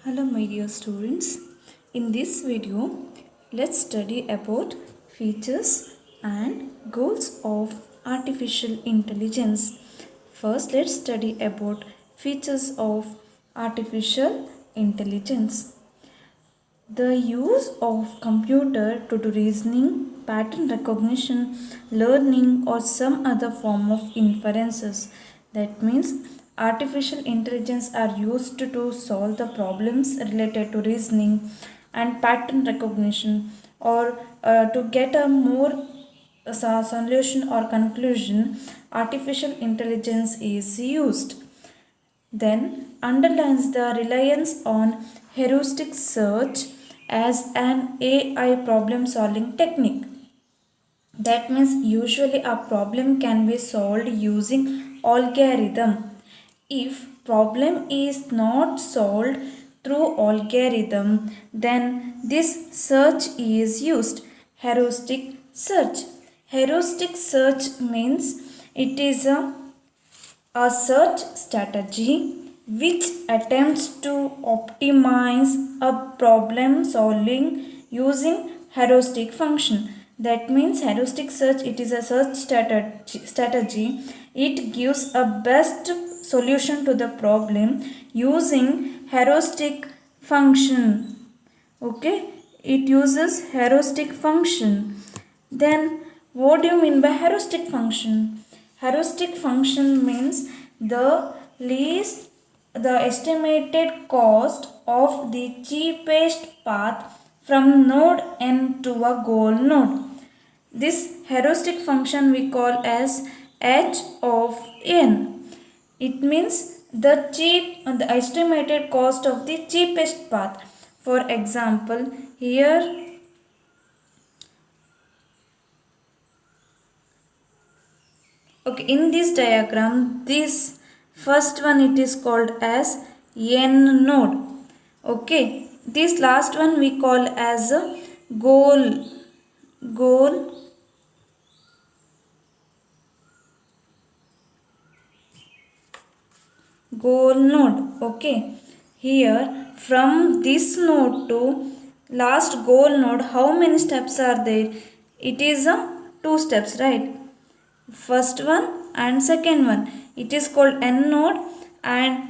Hello my dear students. In this video, let's study about features and goals of artificial intelligence. First, let's study about features of artificial intelligence. The use of computer to do reasoning, pattern recognition, learning or some other form of inferences. That means artificial intelligence are used to solve the problems related to reasoning and pattern recognition or to get a more solution or conclusion. Artificial intelligence is used. Then underlines the reliance on heuristic search as an AI problem solving technique. That means usually a problem can be solved using algorithm. If problem is not solved through algorithm, then this search is used. Heuristic search. Heuristic search means it is a search strategy which attempts to optimize a problem solving using heuristic function. That means heuristic search, it is a search strategy. It gives a best solution to the problem using heuristic function. Okay, it uses heuristic function. Then what do you mean by heuristic function? Heuristic function means the estimated cost of the cheapest path from node n to a goal node. This heuristic function we call as h of n. It means the estimated cost of the cheapest path. For example, here okay, in this diagram, this first one it is called as n node. Okay, this last one we call as a goal node. Okay, here from this node to last goal node, how many steps are there? It is a two steps, right? First one and second one, it is called n node, and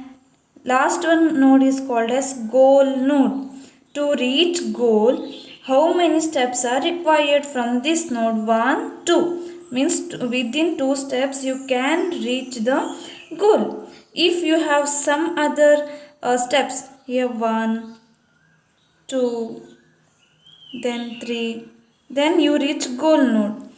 last one node is called as goal node. To reach goal, how many steps are required from this node? 1 2 means within 2 steps you can reach the goal. If you have some other steps, here 1 2 then 3, then you reach goal node.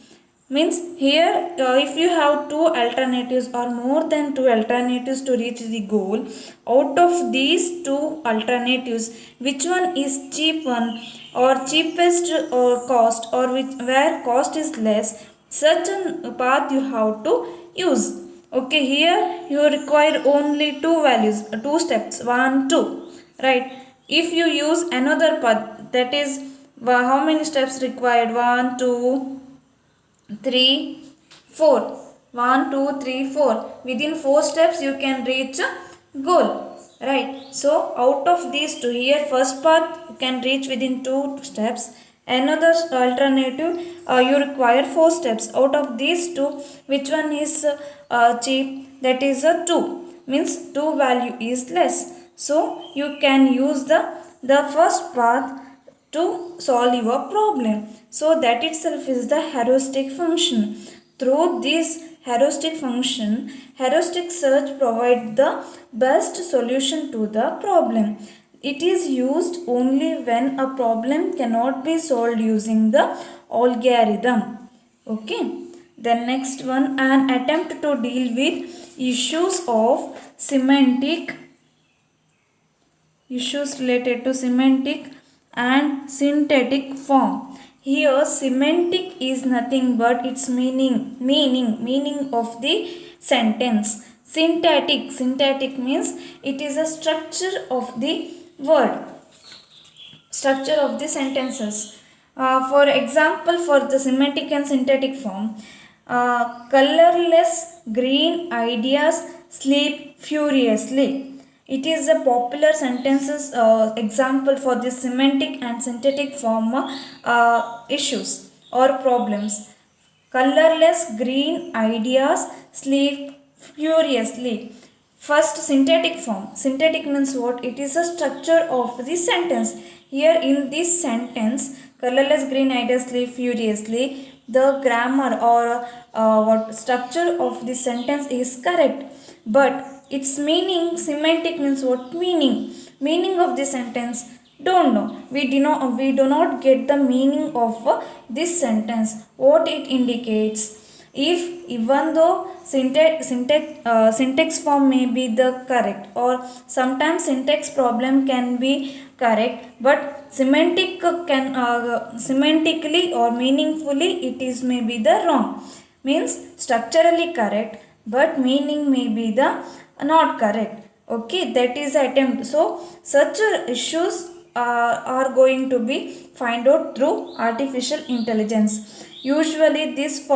Means here if you have two alternatives or more than two alternatives to reach the goal, out of these two alternatives, which one is cheap one or cheapest or cost, or where cost is less, such a path you have to use. Okay, here you require only two values, two steps, 1 2, right? If you use another path, that is how many steps required? 1 2 3 4, 1 2 3 4, within 4 steps you can reach a goal, right? So out of these two, here first path you can reach within 2 steps, another alternative you require 4 steps. Out of these two, which one is cheap? That is a 2, means 2 value is less, so you can use the first path to solve your problem. So that itself is the heuristic function. Through this heuristic function, heuristic search provides the best solution to the problem. It is used only when a problem cannot be solved using the algorithm. Okay, the next one, an attempt to deal with issues related to semantic and syntactic form. Here semantic is nothing but its meaning of the sentence. Syntactic means it is a structure of the word, structure of the sentences. For example, for the semantic and syntactic form, colorless green ideas sleep furiously. It is a popular sentences example for the semantic and synthetic form issues or problems. Colorless green ideas sleep furiously. First, synthetic form. Synthetic means what? It is a structure of the sentence. Here in this sentence, colorless green ideas sleep furiously. The grammar or what structure of the sentence is correct, but its meaning, semantic means what? Meaning of the sentence, don't know. We do not get the meaning of this sentence, what it indicates. If even though syntax form may be the correct, or sometimes syntax problem can be correct, but semantically or meaningfully it is may be the wrong. Means structurally correct, but meaning may be the not correct. Okay, that is the attempt. So such issues are going to be find out through artificial intelligence. Usually this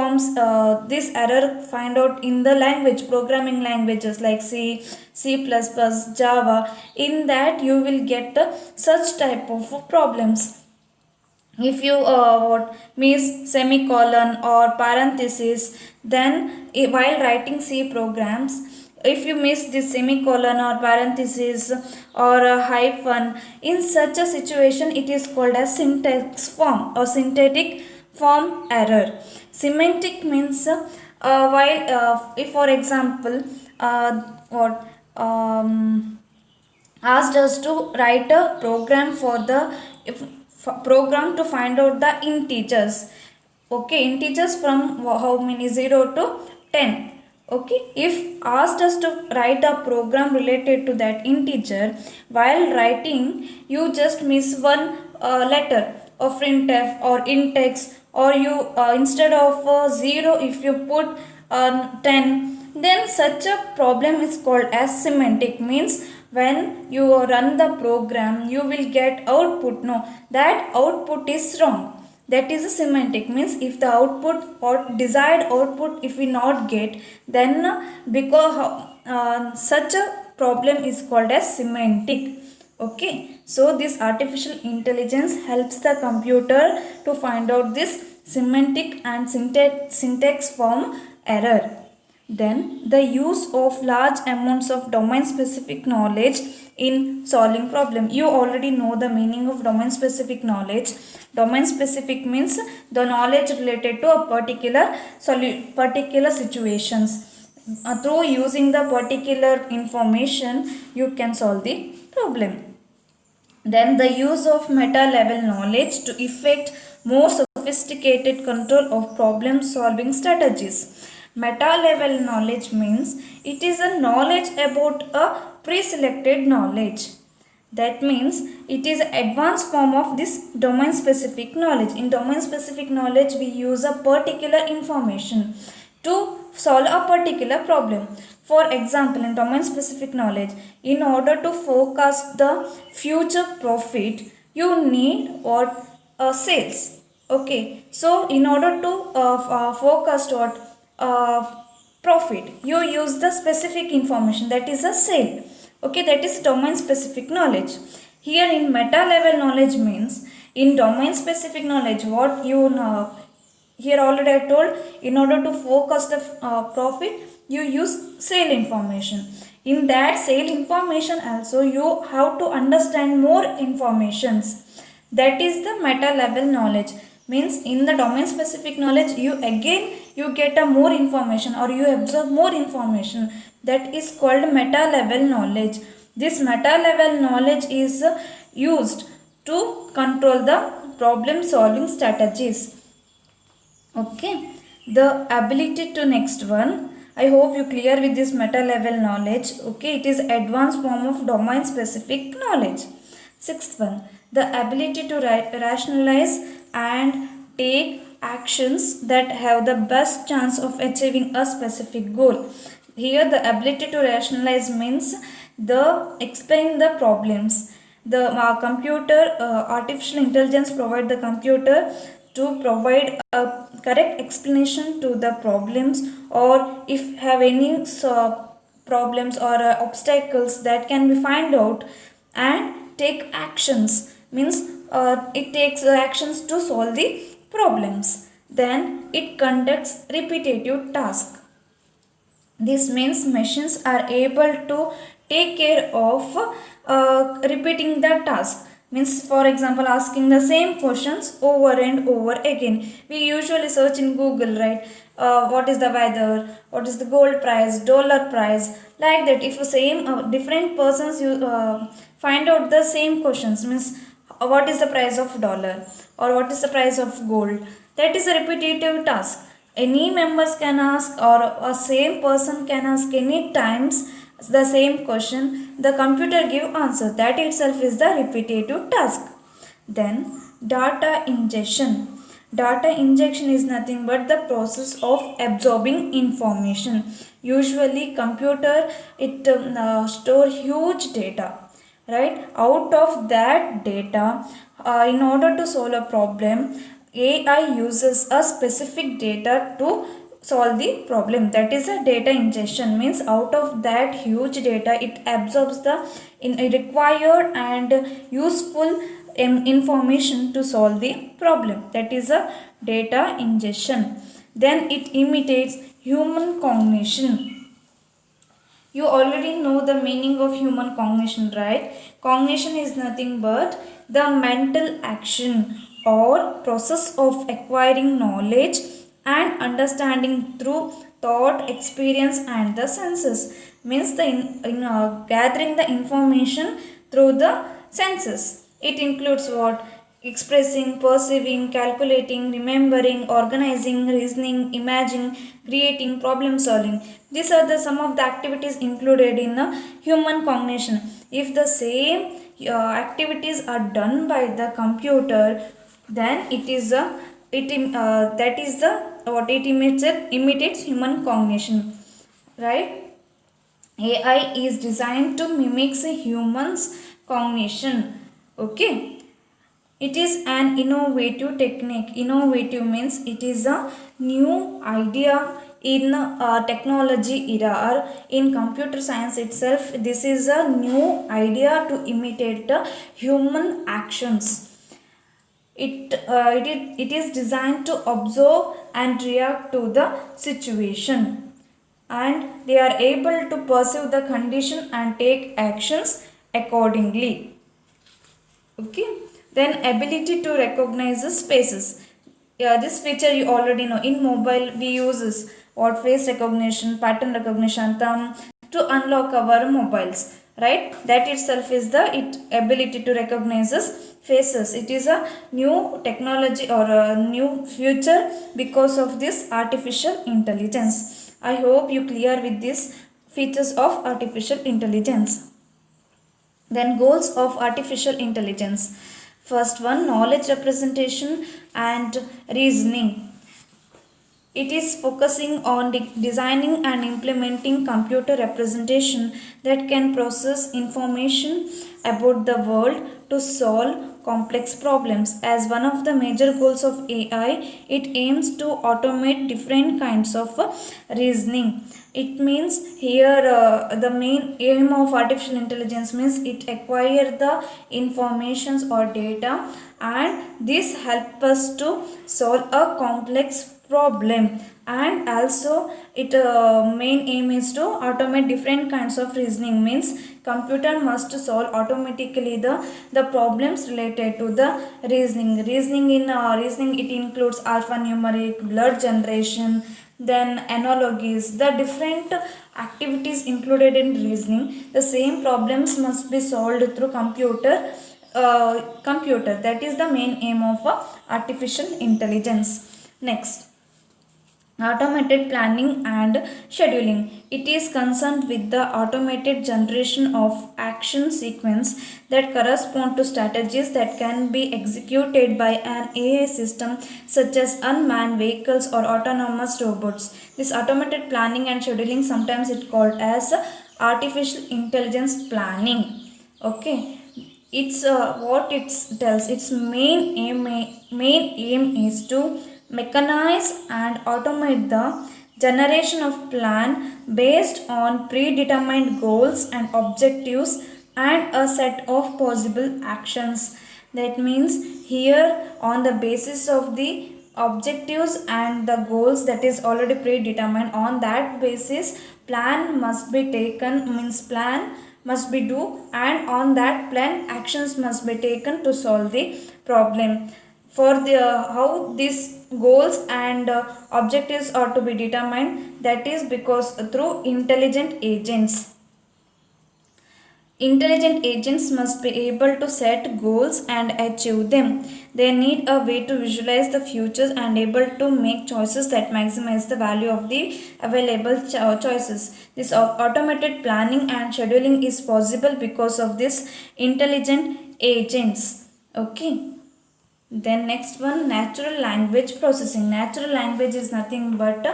error find out in the language, programming languages like C++, Java. In that you will get such type of problems. If you what miss semicolon or parenthesis, then while writing C programs, if you miss this semicolon or parenthesis or a hyphen, in such a situation it is called as syntax form or synthetic form error. Semantic means while if for example what asked us to write a program for the if, program to find out the integers. Okay, integers from how many, 0 to 10. Okay, if asked us to write a program related to that integer, while writing you just miss one letter of printf or intex, or you instead of 0 if you put 10, then such a problem is called as semantic. Means when you run the program you will get output, no, that output is wrong. That is a semantic. Means if the output or desired output if we not get, then because such a problem is called as semantic. Okay, so this artificial intelligence helps the computer to find out this semantic and syntax form error. Then the use of large amounts of domain specific knowledge in solving problem. You already know the meaning of domain specific knowledge. Domain specific means the knowledge related to a particular situations. Through using the particular information you can solve the problem. Then the use of meta level knowledge to effect more sophisticated control of problem solving strategies. Meta level knowledge means it is a knowledge about a pre-selected knowledge. That means it is advanced form of this domain specific knowledge. In domain specific knowledge we use a particular information to solve a particular problem. For example, in domain specific knowledge, in order to forecast the future profit, you need what sales. Okay, so in order to forecast what profit, you use the specific information, that is a sale. Okay, that is domain specific knowledge. Here in meta level knowledge means in domain specific knowledge what you know. Here already I told, in order to forecast the profit you use sale information. In that sale information also you have to understand more informations. That is the meta level knowledge. Means in the domain specific knowledge you get a more information or you absorb more information. That is called meta level knowledge. This meta level knowledge is used to control the problem solving strategies. Okay, the ability to next one. I hope you clear with this meta level knowledge. Okay, it is advanced form of domain specific knowledge. Sixth one, the ability to rationalize and take actions that have the best chance of achieving a specific goal. Here the ability to rationalize means the explain the problems. The computer artificial intelligence provide the computer to provide a correct explanation to the problems, or if have any problems or obstacles that can be find out and take actions, means it takes actions to solve the problems. Then it conducts repetitive tasks. This means machines are able to take care of repeating the task. Means, for example, asking the same questions over and over again. We usually search in Google, right? What is the weather? What is the gold price, dollar price? Like that. If same different persons you find out the same questions, means what is the price of dollar or what is the price of gold? That is a repetitive task. Any members can ask or a same person can ask any times the same question, the computer give answer. That itself is the repetitive task. Then data ingestion. Data injection is nothing but the process of absorbing information. Usually computer it store huge data, right? Out of that data, in order to solve a problem, AI uses a specific data to solve the problem. That is a data ingestion, means out of that huge data it absorbs the required and useful information to solve the problem. That is a data ingestion. Then it imitates human cognition. You already know the meaning of human cognition, right? Cognition is nothing but the mental action or process of acquiring knowledge and understanding through thought, experience, and the senses. Means the gathering the information through the senses. It includes what? Expressing, perceiving, calculating, remembering, organizing, reasoning, imagining, creating, problem solving. These are the some of the activities included in the human cognition. If the same activities are done by the computer, then it is a that is the what it imitates human cognition, right? AI is designed to mimic a human's cognition. Okay. It is an innovative technique. Innovative means it is a new idea in technology era or in computer science itself. This is a new idea to imitate the human actions. It is designed to observe and react to the situation, and they are able to perceive the condition and take actions accordingly. Okay. Then ability to recognize the faces. Yeah, this feature you already know. In mobile we use this what face recognition, pattern recognition, thumb to unlock our mobiles, right? That itself is the ability to recognize faces. It is a new technology or a new future because of this artificial intelligence. I hope you clear with these features of artificial intelligence. Then goals of artificial intelligence. First one, knowledge representation and reasoning. It is focusing on designing and implementing computer representation that can process information about the world to solve complex problems. As one of the major goals of AI, it aims to automate different kinds of reasoning. It means here the main aim of artificial intelligence means it acquire the informations or data, and this help us to solve a complex problem. And also it main aim is to automate different kinds of reasoning, means computer must solve automatically the problems related to the reasoning in reasoning. It includes alphanumeric, blood generation, then analogies, the different activities included in reasoning. The same problems must be solved through computer. That is the main aim of artificial intelligence. Next, automated planning and scheduling. It is concerned with the automated generation of action sequence that correspond to strategies that can be executed by an AI system such as unmanned vehicles or autonomous robots. This automated planning and scheduling, sometimes it called as artificial intelligence planning. Okay, it's what it tells. Its main aim is to mechanize and automate the generation of plan based on predetermined goals and objectives and a set of possible actions. That means here on the basis of the objectives and the goals that is already predetermined, on that basis plan must be taken, means plan must be do, and on that plan actions must be taken to solve the problem. For the how these goals and objectives are to be determined, that is because through intelligent agents. Intelligent agents must be able to set goals and achieve them. They need a way to visualize the futures and able to make choices that maximize the value of the available choices. This automated planning and scheduling is possible because of this intelligent agents. Okay. Then next one, natural language processing. Natural language is nothing but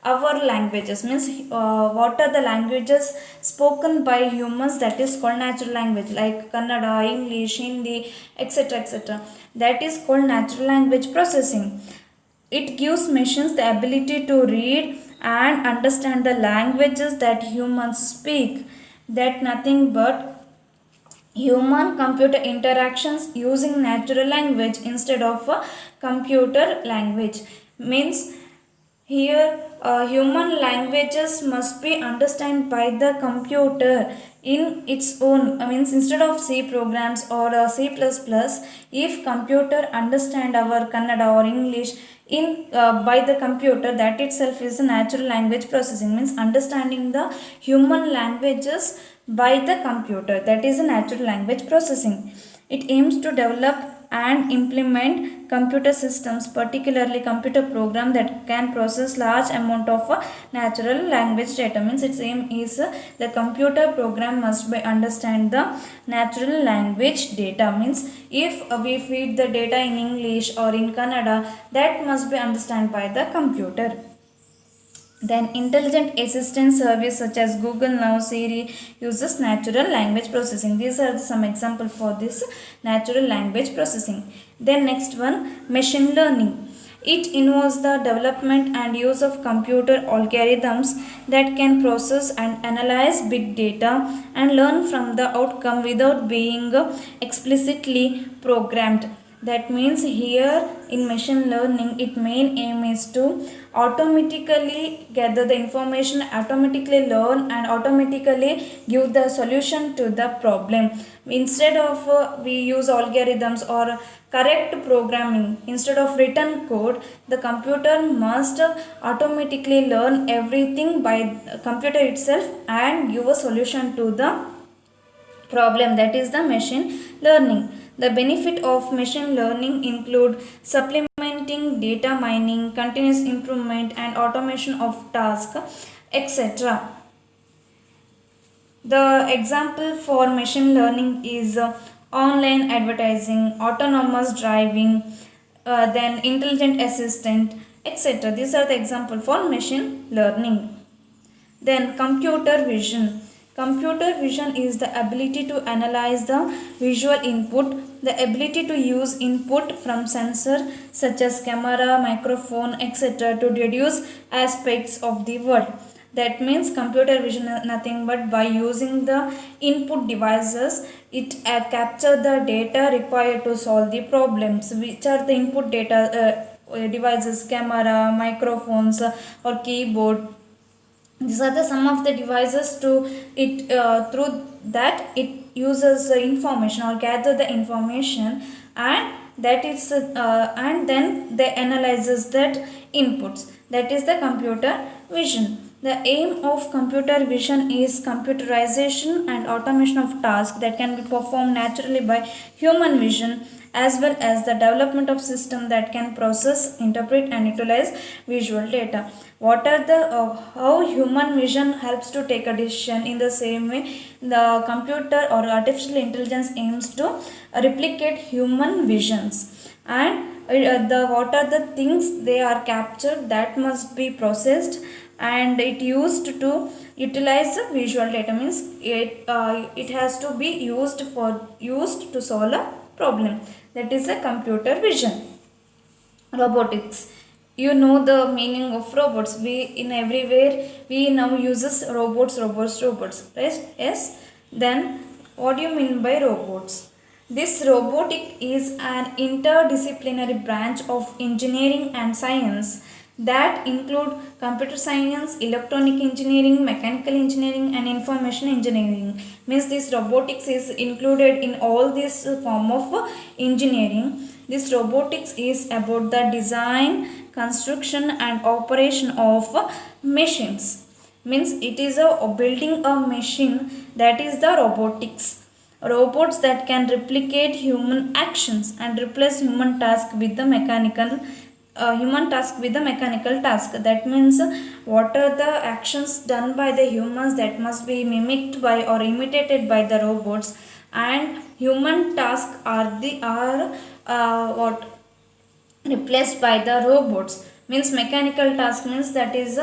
our languages, means what are the languages spoken by humans, that is called natural language, like Kannada, English, Hindi, etc. etc. That is called natural language processing. It gives machines the ability to read and understand the languages that humans speak. That nothing but human computer interactions using natural language instead of a computer language. Means here human languages must be understood by the computer in its own, means instead of C programs or C++, if computer understand our Kannada or English in by the computer, that itself is a natural language processing, means understanding the human languages by the computer, that is a natural language processing. It aims to develop and implement computer systems, particularly computer program that can process large amount of natural language data. Means its aim is the computer program must be understand the natural language data. Means if we feed the data in English or in Kannada, that must be understood by the computer. Then intelligent assistant service such as Google Now, Siri uses natural language processing. These are some examples for this natural language processing. Then next one, machine learning. It involves the development and use of computer algorithms that can process and analyze big data and learn from the outcome without being explicitly programmed. That means here in machine learning, its main aim is to automatically gather the information, automatically learn and automatically give the solution to the problem. Instead of we use algorithms or correct programming, instead of written code, the computer must automatically learn everything by computer itself and give a solution to the problem, that is the machine learning. The benefit of machine learning include supplementing data mining, continuous improvement and automation of tasks, etc. The example for machine learning is online advertising, autonomous driving, then intelligent assistant, etc. These are the example for machine learning. Then computer vision. Computer vision is the ability to analyze the visual input, the ability to use input from sensor such as camera, microphone, etc. to deduce aspects of the world. That means computer vision is nothing but by using the input devices, it capture the data required to solve the problems. Which are the input data devices? Camera, microphones, or keyboard. These are the some of the devices to it through that it uses information or gather the information, and that is and then they analyzes that inputs, that is the computer vision. The aim of computer vision is computerization and automation of tasks that can be performed naturally by human vision, as well as the development of systems that can process, interpret and utilize visual data. What are the how human vision helps to take a decision? In the same way, the computer or artificial intelligence aims to replicate human visions, and the what are the things they are captured that must be processed, and it used to utilize the visual data. Means it has to be used to solve a problem, that is a computer vision. Robotics. you know the meaning of robots. We in everywhere we now uses robots, right? Yes. Then what do you mean by robots? This robotic is an interdisciplinary branch of engineering and science that include computer science, electronic engineering, mechanical engineering and information engineering. Means this robotics is included in all this form of engineering. This robotics is about the design, construction and operation of machines. Means it is a building a machine, that is the robotics. Robots that can replicate human actions and replace human task with the mechanical task. That means what are the actions done by the humans that must be mimicked by or imitated by the robots, and human tasks are what replaced by the robots. Means mechanical task means that is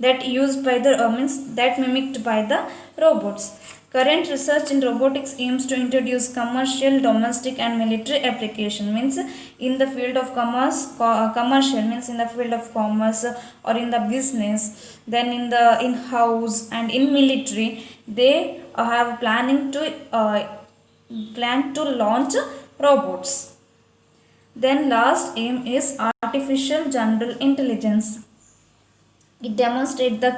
that used by the means that mimicked by the robots. Current research in robotics aims to introduce commercial, domestic and military application. Means in the field of commercial means in the field of commerce or in the business. Then in the in house and in military, they have plan to launch robots. Then last aim is artificial general intelligence. It demonstrates the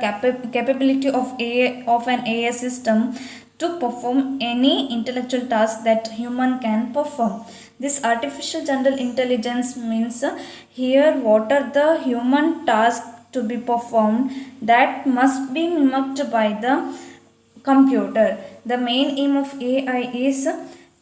capability of an AI system to perform any intellectual task that human can perform. This artificial general intelligence means here what are the human tasks to be performed that must be mimicked by the computer. The main aim of AI is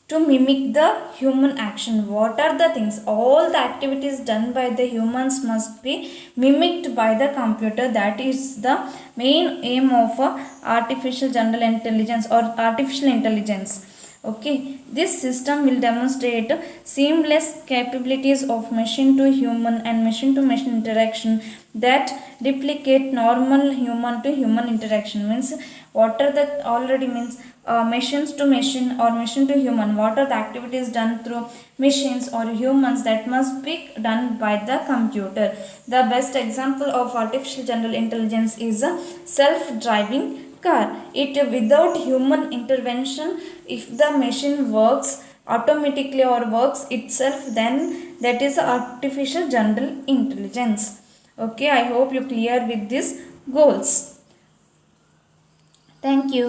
to mimic the human action. What are the things? All the activities done by the humans must be mimicked by the computer. That is the main aim of artificial general intelligence or artificial intelligence. Okay, this system will demonstrate seamless capabilities of machine to human and machine to machine interaction that replicate normal human to human interaction. Means what are the already means machines to machine or machine to human, what are the activities done through machines or humans that must be done by the computer. The best example of artificial general intelligence is a self-driving car. It without human intervention, if the machine works automatically or works itself, then that is artificial general intelligence. Okay, I hope you clear with these goals. Thank you.